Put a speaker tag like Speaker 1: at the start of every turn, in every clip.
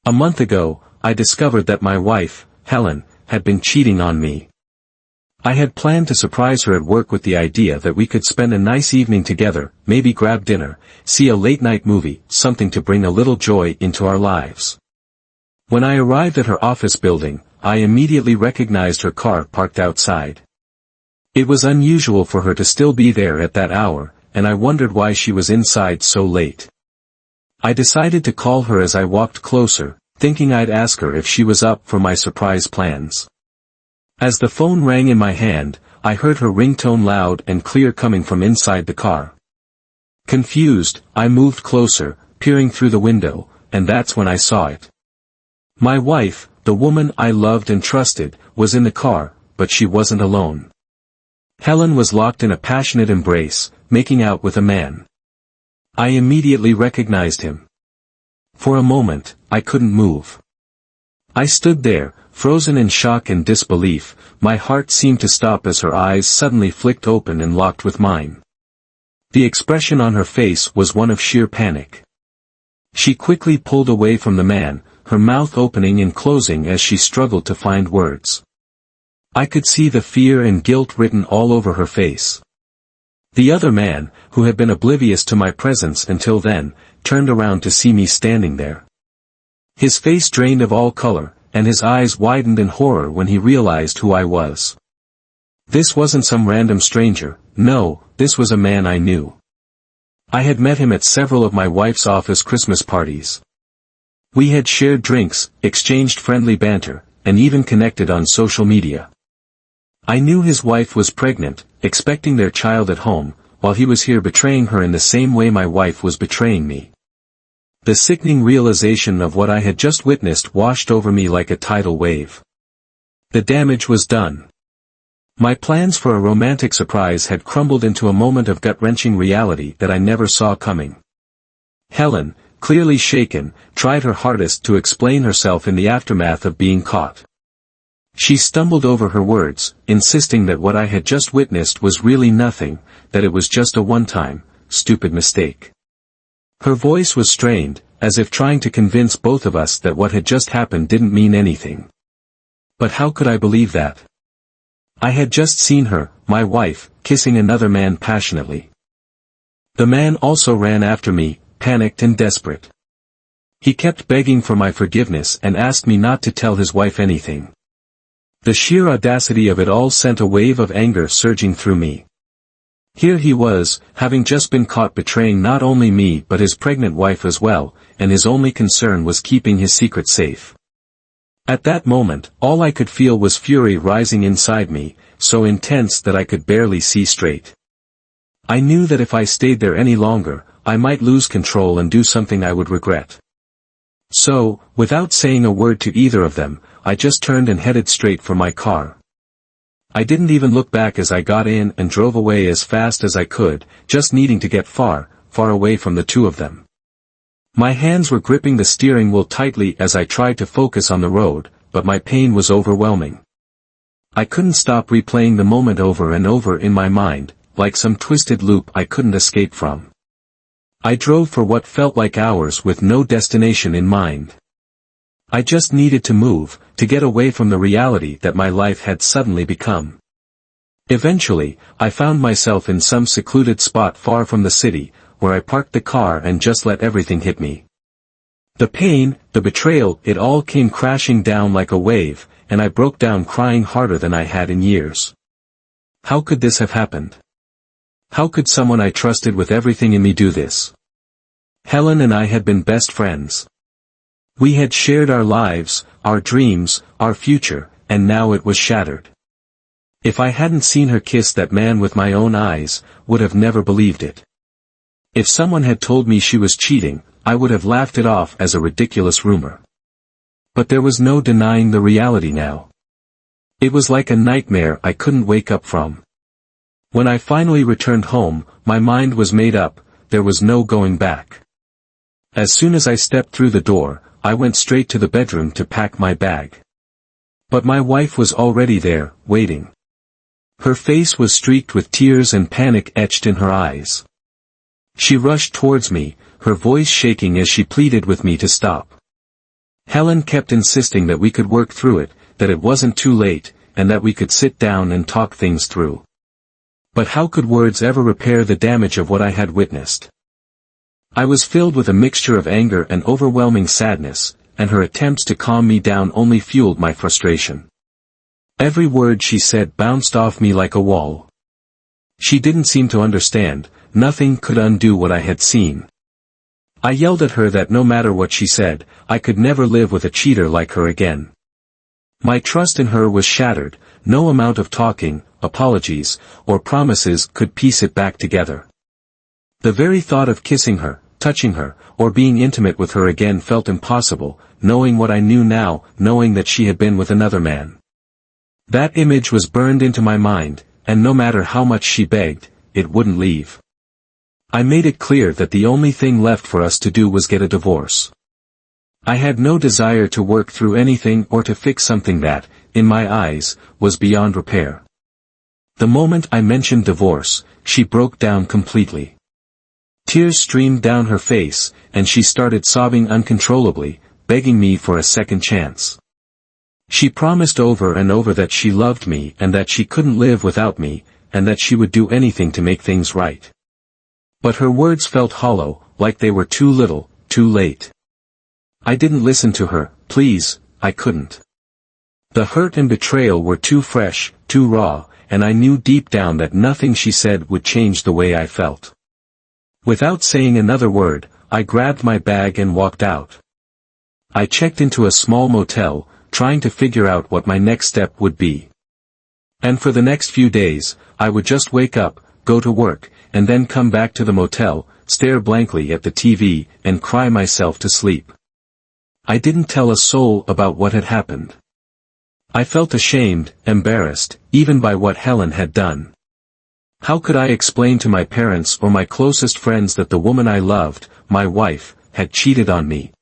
Speaker 1: A month ago, I discovered that my wife, Helen, had been cheating on me. I had planned to surprise her at work with the idea that we could spend a nice evening together, maybe grab dinner, see a late-night movie, something to bring a little joy into our lives. When I arrived at her office building, I immediately recognized her car parked outside. It was unusual for her to still be there at that hour, and I wondered why she was inside so late. I decided to call her as I walked closer, thinking I'd ask her if she was up for my surprise plans. As the phone rang in my hand, I heard her ringtone loud and clear coming from inside the car. Confused, I moved closer, peering through the window, and that's when I saw it. My wife, the woman I loved and trusted, was in the car, but she wasn't alone. Helen was locked in a passionate embrace, making out with a man. I immediately recognized him. For a moment, I couldn't move. I stood there, frozen in shock and disbelief. My heart seemed to stop as her eyes suddenly flicked open and locked with mine. The expression on her face was one of sheer panic. She quickly pulled away from the man, her mouth opening and closing as she struggled to find words. I could see the fear and guilt written all over her face. The other man, who had been oblivious to my presence until then, turned around to see me standing there. His face drained of all color, and his eyes widened in horror when he realized who I was. This wasn't some random stranger, no, this was a man I knew. I had met him at several of my wife's office Christmas parties. We had shared drinks, exchanged friendly banter, and even connected on social media. I knew his wife was pregnant, expecting their child at home, while he was here betraying her in the same way my wife was betraying me. The sickening realization of what I had just witnessed washed over me like a tidal wave. The damage was done. My plans for a romantic surprise had crumbled into a moment of gut-wrenching reality that I never saw coming. Helen, clearly shaken, tried her hardest to explain herself in the aftermath of being caught. She stumbled over her words, insisting that what I had just witnessed was really nothing, that it was just a one-time, stupid mistake. Her voice was strained, as if trying to convince both of us that what had just happened didn't mean anything. But how could I believe that? I had just seen her, my wife, kissing another man passionately. The man also ran after me, panicked and desperate. He kept begging for my forgiveness and asked me not to tell his wife anything. The sheer audacity of it all sent a wave of anger surging through me. Here he was, having just been caught betraying not only me but his pregnant wife as well, and his only concern was keeping his secret safe. At that moment, all I could feel was fury rising inside me, so intense that I could barely see straight. I knew that if I stayed there any longer, I might lose control and do something I would regret. So, without saying a word to either of them, I just turned and headed straight for my car. I didn't even look back as I got in and drove away as fast as I could, just needing to get far, far away from the two of them. My hands were gripping the steering wheel tightly as I tried to focus on the road, but my pain was overwhelming. I couldn't stop replaying the moment over and over in my mind, like some twisted loop I couldn't escape from. I drove for what felt like hours with no destination in mind. I just needed to move, to get away from the reality that my life had suddenly become. Eventually, I found myself in some secluded spot far from the city, where I parked the car and just let everything hit me. The pain, the betrayal, it all came crashing down like a wave, and I broke down crying harder than I had in years. How could this have happened? How could someone I trusted with everything in me do this? Helen and I had been best friends. We had shared our lives, our dreams, our future, and now it was shattered. If I hadn't seen her kiss that man with my own eyes, would have never believed it. If someone had told me she was cheating, I would have laughed it off as a ridiculous rumor. But there was no denying the reality now. It was like a nightmare I couldn't wake up from. When I finally returned home, my mind was made up, there was no going back. As soon as I stepped through the door, I went straight to the bedroom to pack my bag. But my wife was already there, waiting. Her face was streaked with tears and panic etched in her eyes. She rushed towards me, her voice shaking as she pleaded with me to stop. Helen kept insisting that we could work through it, that it wasn't too late, and that we could sit down and talk things through. But how could words ever repair the damage of what I had witnessed? I was filled with a mixture of anger and overwhelming sadness, and her attempts to calm me down only fueled my frustration. Every word she said bounced off me like a wall. She didn't seem to understand. Nothing could undo what I had seen. I yelled at her that no matter what she said, I could never live with a cheater like her again. My trust in her was shattered. No amount of talking, apologies, or promises could piece it back together. The very thought of kissing her, touching her, or being intimate with her again felt impossible, knowing what I knew now, knowing that she had been with another man. That image was burned into my mind, and no matter how much she begged, it wouldn't leave. I made it clear that the only thing left for us to do was get a divorce. I had no desire to work through anything or to fix something that, in my eyes, was beyond repair. The moment I mentioned divorce, she broke down completely. Tears streamed down her face, and she started sobbing uncontrollably, begging me for a second chance. She promised over and over that she loved me and that she couldn't live without me, and that she would do anything to make things right. But her words felt hollow, like they were too little, too late. I didn't listen to her, please, I couldn't. The hurt and betrayal were too fresh, too raw, and I knew deep down that nothing she said would change the way I felt. Without saying another word, I grabbed my bag and walked out. I checked into a small motel, trying to figure out what my next step would be. And for the next few days, I would just wake up, go to work, and then come back to the motel, stare blankly at the TV, and cry myself to sleep. I didn't tell a soul about what had happened. I felt ashamed, embarrassed, even by what Helen had done. How could I explain to my parents or my closest friends that the woman I loved, my wife, had cheated on me?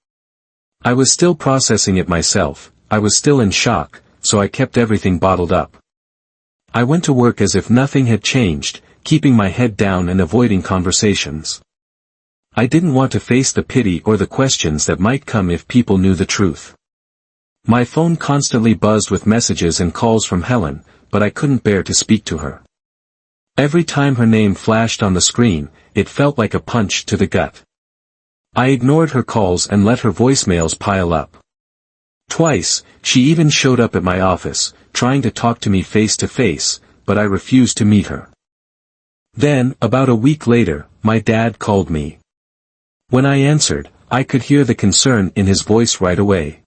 Speaker 1: I was still processing it myself, I was still in shock, so I kept everything bottled up. I went to work as if nothing had changed, keeping my head down and avoiding conversations. I didn't want to face the pity or the questions that might come if people knew the truth. My phone constantly buzzed with messages and calls from Helen, but I couldn't bear to speak to her. Every time her name flashed on the screen, it felt like a punch to the gut. I ignored her calls and let her voicemails pile up. Twice, she even showed up at my office, trying to talk to me face to face, but I refused to meet her. Then, about a week later, my dad called me. When I answered, I could hear the concern in his voice right away.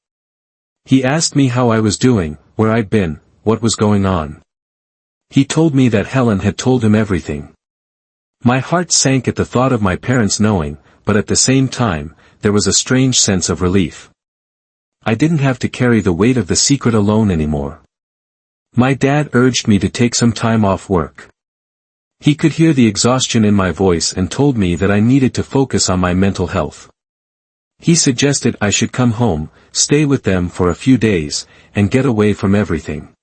Speaker 1: He asked me how I was doing, where I'd been, what was going on. He told me that Helen had told him everything. My heart sank at the thought of my parents knowing, but at the same time, there was a strange sense of relief. I didn't have to carry the weight of the secret alone anymore. My dad urged me to take some time off work. He could hear the exhaustion in my voice and told me that I needed to focus on my mental health. He suggested I should come home, stay with them for a few days, and get away from everything.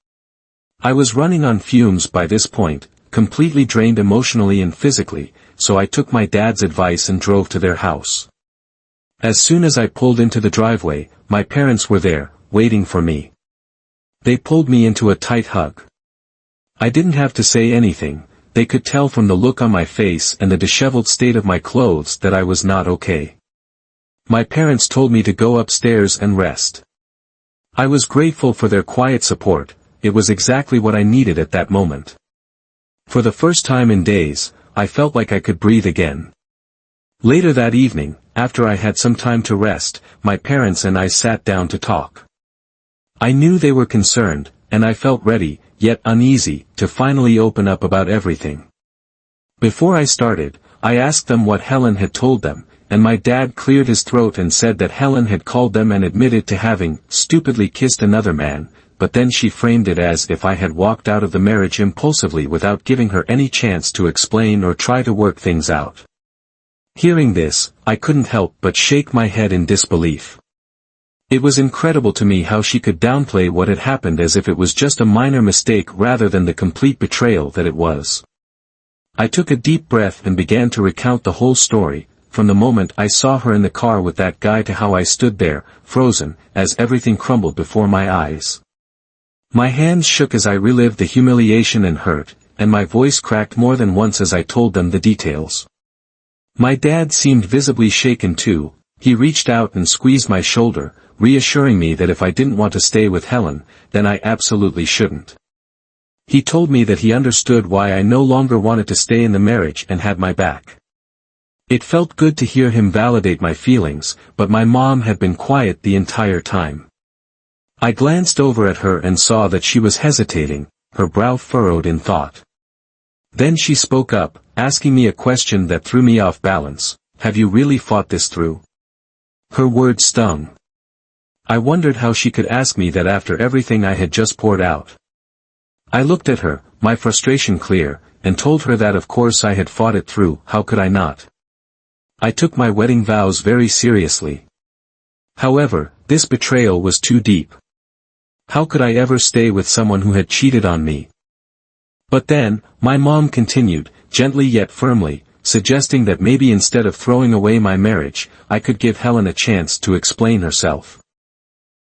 Speaker 1: I was running on fumes by this point, completely drained emotionally and physically, so I took my dad's advice and drove to their house. As soon as I pulled into the driveway, my parents were there, waiting for me. They pulled me into a tight hug. I didn't have to say anything. They could tell from the look on my face and the disheveled state of my clothes that I was not okay. My parents told me to go upstairs and rest. I was grateful for their quiet support. It was exactly what I needed at that moment. For the first time in days, I felt like I could breathe again. Later that evening, after I had some time to rest, my parents and I sat down to talk. I knew they were concerned, and I felt ready, yet uneasy, to finally open up about everything. Before I started, I asked them what Helen had told them, and my dad cleared his throat and said that Helen had called them and admitted to having stupidly kissed another man, but then she framed it as if I had walked out of the marriage impulsively without giving her any chance to explain or try to work things out. Hearing this, I couldn't help but shake my head in disbelief. It was incredible to me how she could downplay what had happened as if it was just a minor mistake rather than the complete betrayal that it was. I took a deep breath and began to recount the whole story, from the moment I saw her in the car with that guy to how I stood there, frozen, as everything crumbled before my eyes. My hands shook as I relived the humiliation and hurt, and my voice cracked more than once as I told them the details. My dad seemed visibly shaken too. He reached out and squeezed my shoulder, reassuring me that if I didn't want to stay with Helen, then I absolutely shouldn't. He told me that he understood why I no longer wanted to stay in the marriage and had my back. It felt good to hear him validate my feelings, but my mom had been quiet the entire time. I glanced over at her and saw that she was hesitating, her brow furrowed in thought. Then she spoke up, asking me a question that threw me off balance. Have you really thought this through? Her words stung. I wondered how she could ask me that after everything I had just poured out. I looked at her, my frustration clear, and told her that of course I had thought it through. How could I not? I took my wedding vows very seriously. However, this betrayal was too deep. How could I ever stay with someone who had cheated on me? But then, my mom continued, gently yet firmly, suggesting that maybe instead of throwing away my marriage, I could give Helen a chance to explain herself.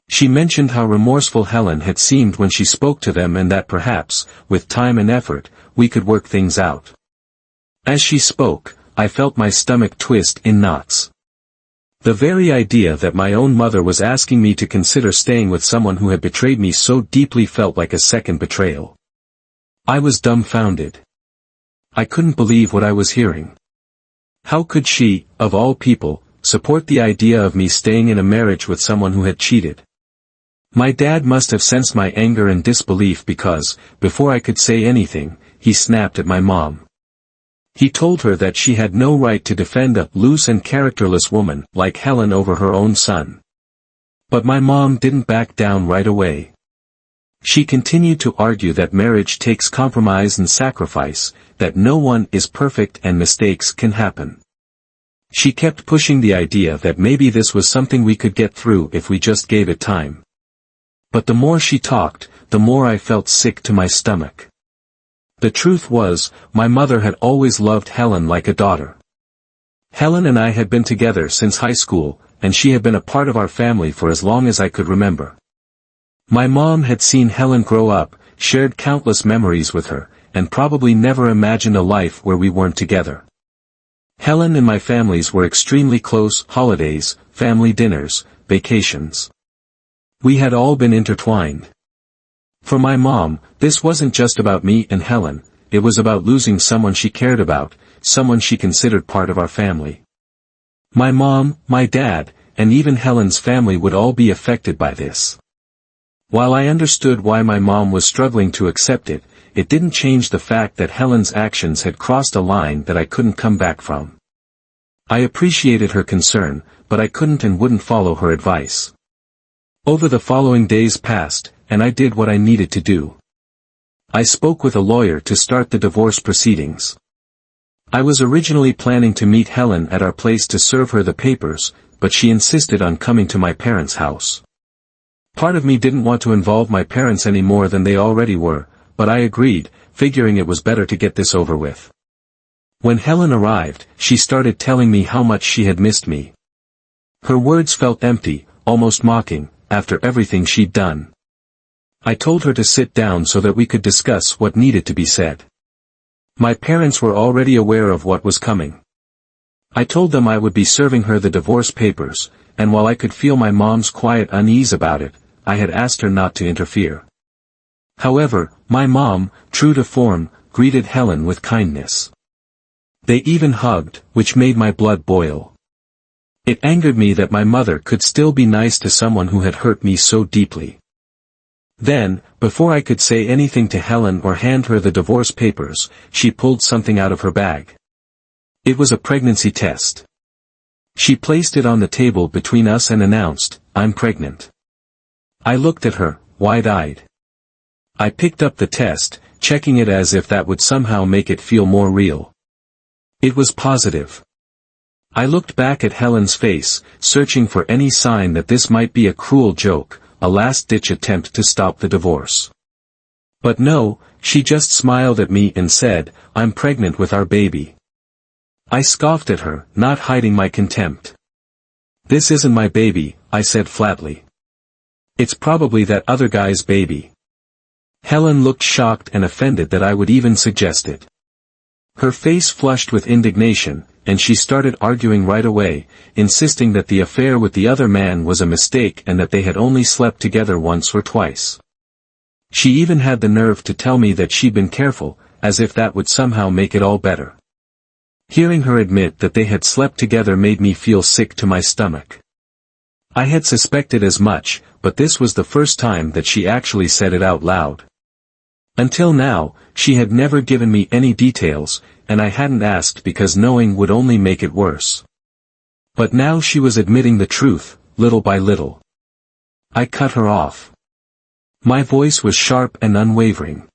Speaker 1: She mentioned how remorseful Helen had seemed when she spoke to them and that perhaps, with time and effort, we could work things out. As she spoke, I felt my stomach twist in knots. The very idea that my own mother was asking me to consider staying with someone who had betrayed me so deeply felt like a second betrayal. I was dumbfounded. I couldn't believe what I was hearing. How could she, of all people, support the idea of me staying in a marriage with someone who had cheated? My dad must have sensed my anger and disbelief because, before I could say anything, he snapped at my mom. He told her that she had no right to defend a loose and characterless woman like Helen over her own son. But my mom didn't back down right away. She continued to argue that marriage takes compromise and sacrifice, that no one is perfect and mistakes can happen. She kept pushing the idea that maybe this was something we could get through if we just gave it time. But the more she talked, the more I felt sick to my stomach. The truth was, my mother had always loved Helen like a daughter. Helen and I had been together since high school, and she had been a part of our family for as long as I could remember. My mom had seen Helen grow up, shared countless memories with her, and probably never imagined a life where we weren't together. Helen and my families were extremely close: holidays, family dinners, vacations. We had all been intertwined. For my mom, this wasn't just about me and Helen, it was about losing someone she cared about, someone she considered part of our family. My mom, my dad, and even Helen's family would all be affected by this. While I understood why my mom was struggling to accept it, it didn't change the fact that Helen's actions had crossed a line that I couldn't come back from. I appreciated her concern, but I couldn't and wouldn't follow her advice. Over the following days passed, and I did what I needed to do. I spoke with a lawyer to start the divorce proceedings. I was originally planning to meet Helen at our place to serve her the papers, but she insisted on coming to my parents' house. Part of me didn't want to involve my parents any more than they already were, but I agreed, figuring it was better to get this over with. When Helen arrived, she started telling me how much she had missed me. Her words felt empty, almost mocking, after everything she'd done. I told her to sit down so that we could discuss what needed to be said. My parents were already aware of what was coming. I told them I would be serving her the divorce papers, and while I could feel my mom's quiet unease about it, I had asked her not to interfere. However, my mom, true to form, greeted Helen with kindness. They even hugged, which made my blood boil. It angered me that my mother could still be nice to someone who had hurt me so deeply. Then, before I could say anything to Helen or hand her the divorce papers, she pulled something out of her bag. It was a pregnancy test. She placed it on the table between us and announced, "I'm pregnant." I looked at her, wide-eyed. I picked up the test, checking it as if that would somehow make it feel more real. It was positive. I looked back at Helen's face, searching for any sign that this might be a cruel joke, a last-ditch attempt to stop the divorce. But no, she just smiled at me and said, "I'm pregnant with our baby." I scoffed at her, not hiding my contempt. "This isn't my baby," I said flatly. "It's probably that other guy's baby." Helen looked shocked and offended that I would even suggest it. Her face flushed with indignation, and she started arguing right away, insisting that the affair with the other man was a mistake and that they had only slept together once or twice. She even had the nerve to tell me that she'd been careful, as if that would somehow make it all better. Hearing her admit that they had slept together made me feel sick to my stomach. I had suspected as much, but this was the first time that she actually said it out loud. Until now, she had never given me any details, and I hadn't asked because knowing would only make it worse. But now she was admitting the truth, little by little. I cut her off. My voice was sharp and unwavering.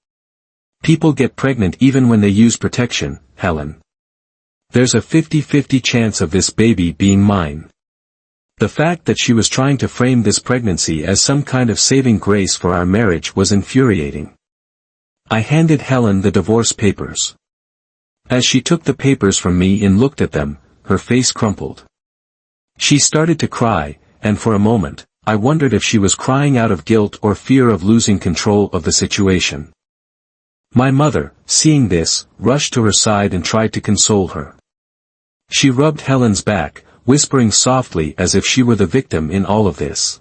Speaker 1: "People get pregnant even when they use protection, Helen. There's a 50-50 chance of this baby being mine." The fact that she was trying to frame this pregnancy as some kind of saving grace for our marriage was infuriating. I handed Helen the divorce papers. As she took the papers from me and looked at them, her face crumpled. She started to cry, and for a moment, I wondered if she was crying out of guilt or fear of losing control of the situation. My mother, seeing this, rushed to her side and tried to console her. She rubbed Helen's back, whispering softly as if she were the victim in all of this.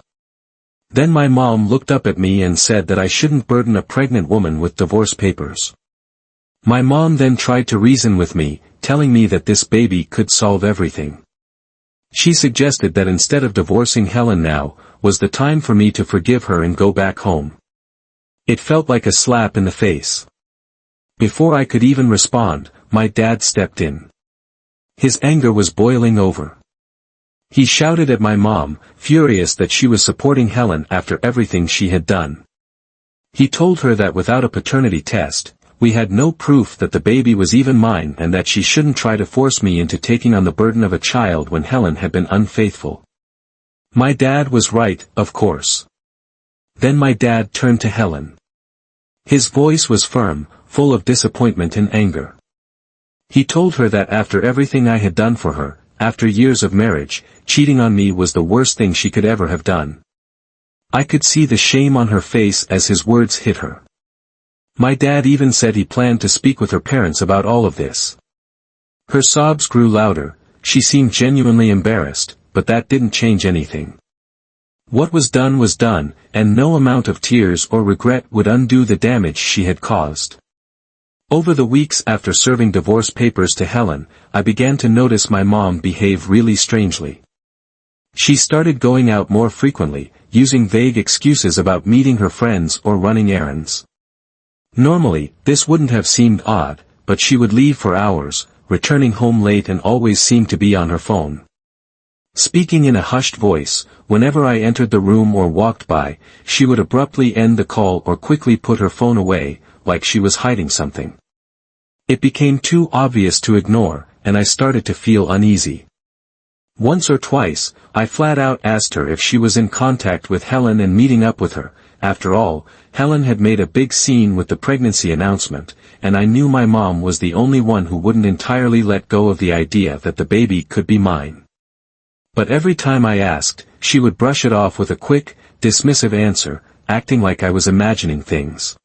Speaker 1: Then my mom looked up at me and said that I shouldn't burden a pregnant woman with divorce papers. My mom then tried to reason with me, telling me that this baby could solve everything. She suggested that instead of divorcing Helen now, was the time for me to forgive her and go back home. It felt like a slap in the face. Before I could even respond, my dad stepped in. His anger was boiling over. He shouted at my mom, furious that she was supporting Helen after everything she had done. He told her that without a paternity test, we had no proof that the baby was even mine and that she shouldn't try to force me into taking on the burden of a child when Helen had been unfaithful. My dad was right, of course. Then my dad turned to Helen. His voice was firm, full of disappointment and anger. He told her that after everything I had done for her, after years of marriage, cheating on me was the worst thing she could ever have done. I could see the shame on her face as his words hit her. My dad even said he planned to speak with her parents about all of this. Her sobs grew louder, she seemed genuinely embarrassed, but that didn't change anything. What was done, and no amount of tears or regret would undo the damage she had caused. Over the weeks after serving divorce papers to Helen, I began to notice my mom behave really strangely. She started going out more frequently, using vague excuses about meeting her friends or running errands. Normally, this wouldn't have seemed odd, but she would leave for hours, returning home late and always seemed to be on her phone. Speaking in a hushed voice, whenever I entered the room or walked by, she would abruptly end the call or quickly put her phone away, like she was hiding something. It became too obvious to ignore, and I started to feel uneasy. Once or twice, I flat out asked her if she was in contact with Helen and meeting up with her. After all, Helen had made a big scene with the pregnancy announcement, and I knew my mom was the only one who wouldn't entirely let go of the idea that the baby could be mine. But every time I asked, she would brush it off with a quick, dismissive answer, acting like I was imagining things.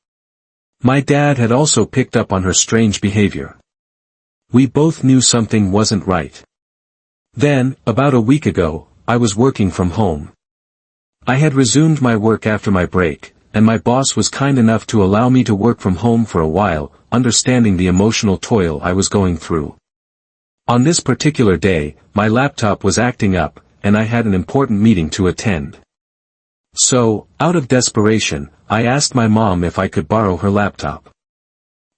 Speaker 1: My dad had also picked up on her strange behavior. We both knew something wasn't right. Then, about a week ago, I was working from home. I had resumed my work after my break, and my boss was kind enough to allow me to work from home for a while, understanding the emotional toil I was going through. On this particular day, my laptop was acting up, and I had an important meeting to attend. So, out of desperation, I asked my mom if I could borrow her laptop.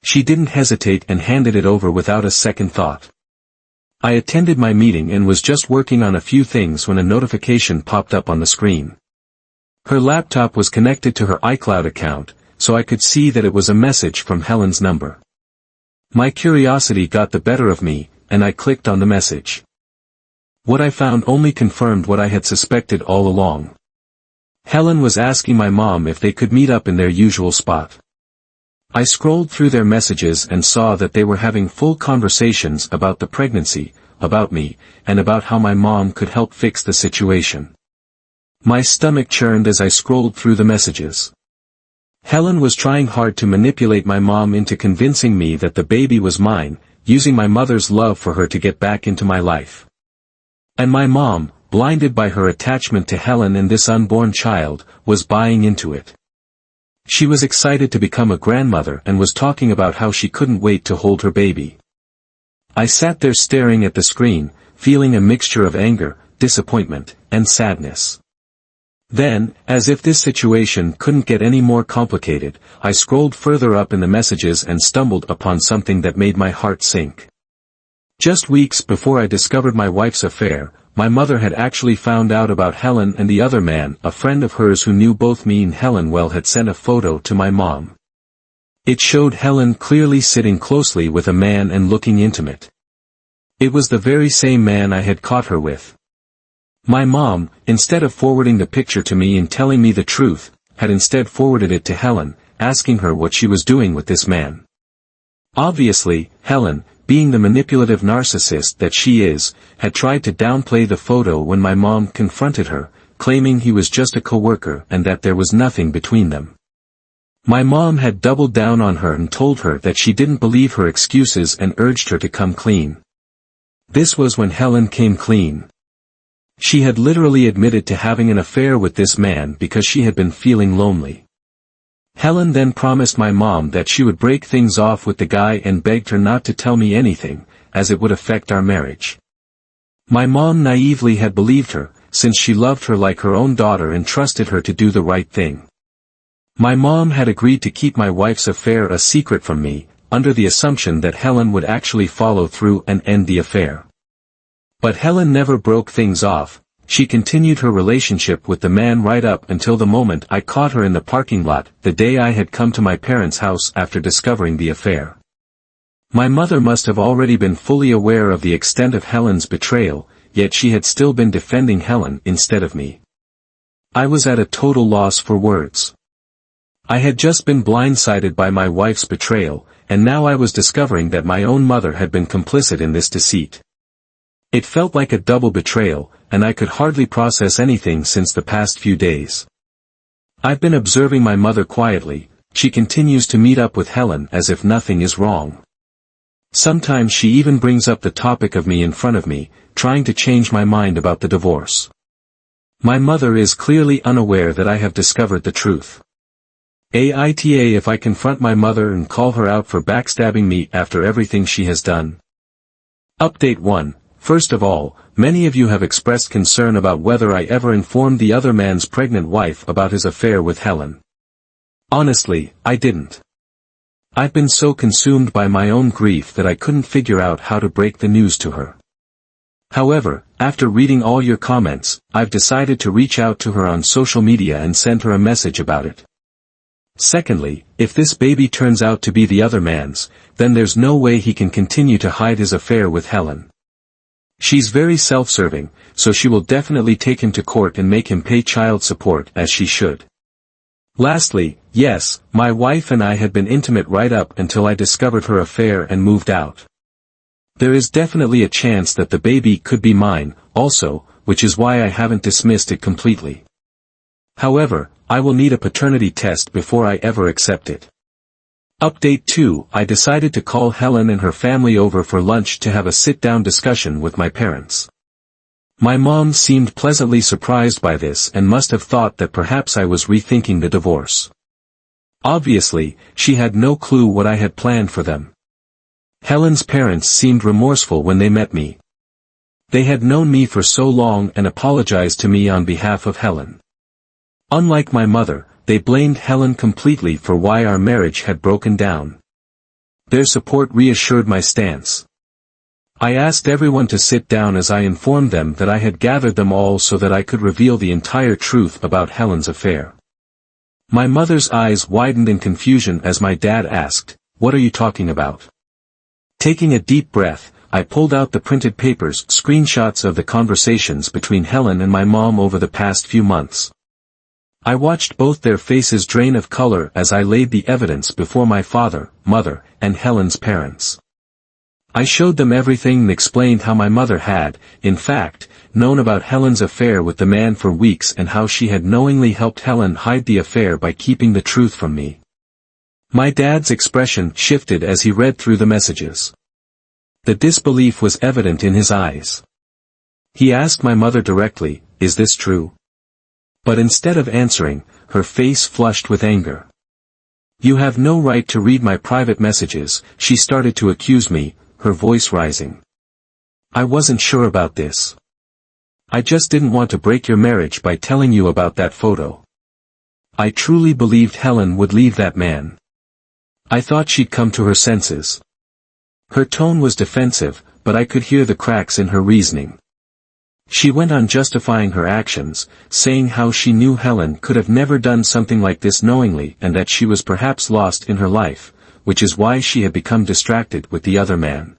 Speaker 1: She didn't hesitate and handed it over without a second thought. I attended my meeting and was just working on a few things when a notification popped up on the screen. Her laptop was connected to her iCloud account, so I could see that it was a message from Helen's number. My curiosity got the better of me, and I clicked on the message. What I found only confirmed what I had suspected all along. Helen was asking my mom if they could meet up in their usual spot. I scrolled through their messages and saw that they were having full conversations about the pregnancy, about me, and about how my mom could help fix the situation. My stomach churned as I scrolled through the messages. Helen was trying hard to manipulate my mom into convincing me that the baby was mine, using my mother's love for her to get back into my life. And my mom, blinded by her attachment to Helen and this unborn child, was buying into it. She was excited to become a grandmother and was talking about how she couldn't wait to hold her baby. I sat there staring at the screen, feeling a mixture of anger, disappointment, and sadness. Then, as if this situation couldn't get any more complicated, I scrolled further up in the messages and stumbled upon something that made my heart sink. Just weeks before I discovered my wife's affair, my mother had actually found out about Helen, and the other man, a friend of hers who knew both me and Helen well, had sent a photo to my mom. It showed Helen clearly sitting closely with a man and looking intimate. It was the very same man I had caught her with. My mom, instead of forwarding the picture to me and telling me the truth, had instead forwarded it to Helen, asking her what she was doing with this man. Obviously, Helen, being the manipulative narcissist that she is, had tried to downplay the photo when my mom confronted her, claiming he was just a coworker and that there was nothing between them. My mom had doubled down on her and told her that she didn't believe her excuses and urged her to come clean. This was when Helen came clean. She had literally admitted to having an affair with this man because she had been feeling lonely. Helen then promised my mom that she would break things off with the guy and begged her not to tell me anything, as it would affect our marriage. My mom naively had believed her, since she loved her like her own daughter and trusted her to do the right thing. My mom had agreed to keep my wife's affair a secret from me, under the assumption that Helen would actually follow through and end the affair. But Helen never broke things off. She continued her relationship with the man right up until the moment I caught her in the parking lot, the day I had come to my parents' house after discovering the affair. My mother must have already been fully aware of the extent of Helen's betrayal, yet she had still been defending Helen instead of me. I was at a total loss for words. I had just been blindsided by my wife's betrayal, and now I was discovering that my own mother had been complicit in this deceit. It felt like a double betrayal, and I could hardly process anything since the past few days. I've been observing my mother quietly. She continues to meet up with Helen as if nothing is wrong. Sometimes she even brings up the topic of me in front of me, trying to change my mind about the divorce. My mother is clearly unaware that I have discovered the truth. AITA if I confront my mother and call her out for backstabbing me after everything she has done. Update 1. First of all, many of you have expressed concern about whether I ever informed the other man's pregnant wife about his affair with Helen. Honestly, I didn't. I've been so consumed by my own grief that I couldn't figure out how to break the news to her. However, after reading all your comments, I've decided to reach out to her on social media and send her a message about it. Secondly, if this baby turns out to be the other man's, then there's no way he can continue to hide his affair with Helen. She's very self-serving, so she will definitely take him to court and make him pay child support as she should. Lastly, yes, my wife and I had been intimate right up until I discovered her affair and moved out. There is definitely a chance that the baby could be mine, also, which is why I haven't dismissed it completely. However, I will need a paternity test before I ever accept it. Update 2. I decided to call Helen and her family over for lunch to have a sit-down discussion with my parents. My mom seemed pleasantly surprised by this and must have thought that perhaps I was rethinking the divorce. Obviously, she had no clue what I had planned for them. Helen's parents seemed remorseful when they met me. They had known me for so long and apologized to me on behalf of Helen. Unlike my mother, they blamed Helen completely for why our marriage had broken down. Their support reassured my stance. I asked everyone to sit down as I informed them that I had gathered them all so that I could reveal the entire truth about Helen's affair. My mother's eyes widened in confusion as my dad asked, "What are you talking about?" Taking a deep breath, I pulled out the printed papers, screenshots of the conversations between Helen and my mom over the past few months. I watched both their faces drain of color as I laid the evidence before my father, mother, and Helen's parents. I showed them everything and explained how my mother had, in fact, known about Helen's affair with the man for weeks and how she had knowingly helped Helen hide the affair by keeping the truth from me. My dad's expression shifted as he read through the messages. The disbelief was evident in his eyes. He asked my mother directly, "Is this true?" But instead of answering, her face flushed with anger. "You have no right to read my private messages," she started to accuse me, her voice rising. "I wasn't sure about this. I just didn't want to break your marriage by telling you about that photo. I truly believed Helen would leave that man. I thought she'd come to her senses." Her tone was defensive, but I could hear the cracks in her reasoning. She went on justifying her actions, saying how she knew Helen could have never done something like this knowingly and that she was perhaps lost in her life, which is why she had become distracted with the other man.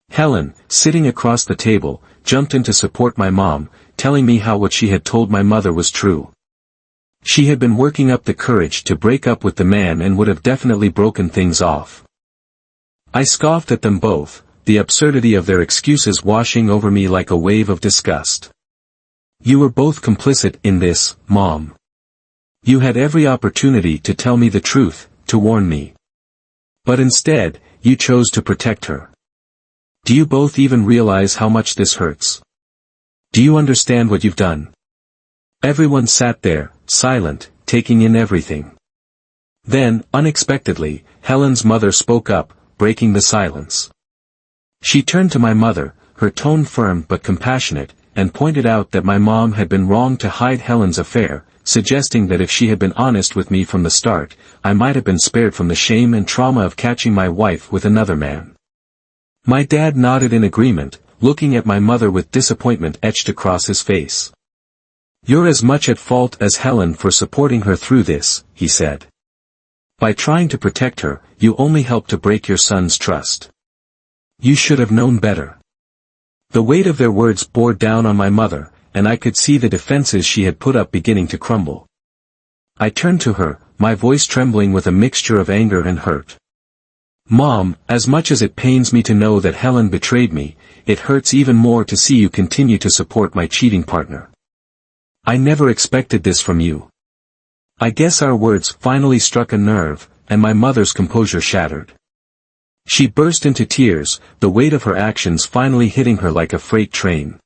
Speaker 1: Helen, sitting across the table, jumped in to support my mom, telling me how what she had told my mother was true. She had been working up the courage to break up with the man and would have definitely broken things off. I scoffed at them both, the absurdity of their excuses washing over me like a wave of disgust. "You were both complicit in this, Mom. You had every opportunity to tell me the truth, to warn me. But instead, you chose to protect her. Do you both even realize how much this hurts? Do you understand what you've done?" Everyone sat there, silent, taking in everything. Then, unexpectedly, Helen's mother spoke up, breaking the silence. She turned to my mother, her tone firm but compassionate, and pointed out that my mom had been wrong to hide Helen's affair, suggesting that if she had been honest with me from the start, I might have been spared from the shame and trauma of catching my wife with another man. My dad nodded in agreement, looking at my mother with disappointment etched across his face. "You're as much at fault as Helen for supporting her through this," he said. "By trying to protect her, you only helped to break your son's trust. You should have known better." The weight of their words bore down on my mother, and I could see the defenses she had put up beginning to crumble. I turned to her, my voice trembling with a mixture of anger and hurt. "Mom, as much as it pains me to know that Helen betrayed me, it hurts even more to see you continue to support my cheating partner. I never expected this from you." I guess our words finally struck a nerve, and my mother's composure shattered. She burst into tears, the weight of her actions finally hitting her like a freight train.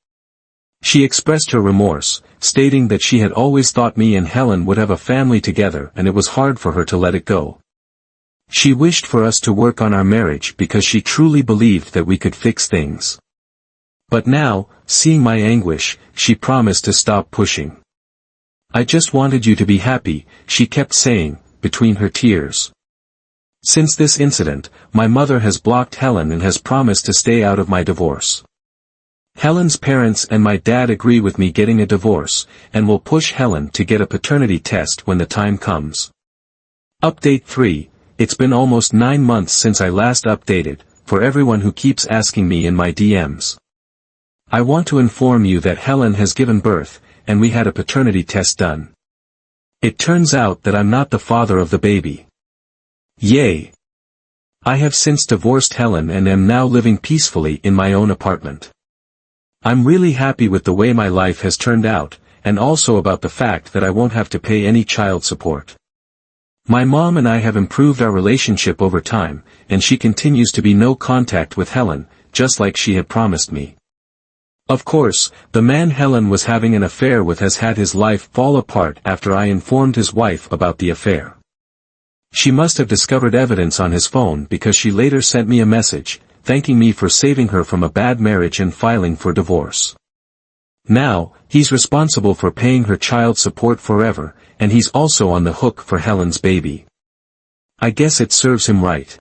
Speaker 1: She expressed her remorse, stating that she had always thought me and Helen would have a family together and it was hard for her to let it go. She wished for us to work on our marriage because she truly believed that we could fix things. But now, seeing my anguish, she promised to stop pushing. "I just wanted you to be happy," she kept saying, between her tears. Since this incident, my mother has blocked Helen and has promised to stay out of my divorce. Helen's parents and my dad agree with me getting a divorce, and will push Helen to get a paternity test when the time comes. Update 3. It's been almost 9 months since I last updated, for everyone who keeps asking me in my DMs. I want to inform you that Helen has given birth, and we had a paternity test done. It turns out that I'm not the father of the baby. Yay! I have since divorced Helen and am now living peacefully in my own apartment. I'm really happy with the way my life has turned out, and also about the fact that I won't have to pay any child support. My mom and I have improved our relationship over time, and she continues to be no contact with Helen, just like she had promised me. Of course, the man Helen was having an affair with has had his life fall apart after I informed his wife about the affair. She must have discovered evidence on his phone because she later sent me a message, thanking me for saving her from a bad marriage and filing for divorce. Now, he's responsible for paying her child support forever, and he's also on the hook for Helen's baby. I guess it serves him right.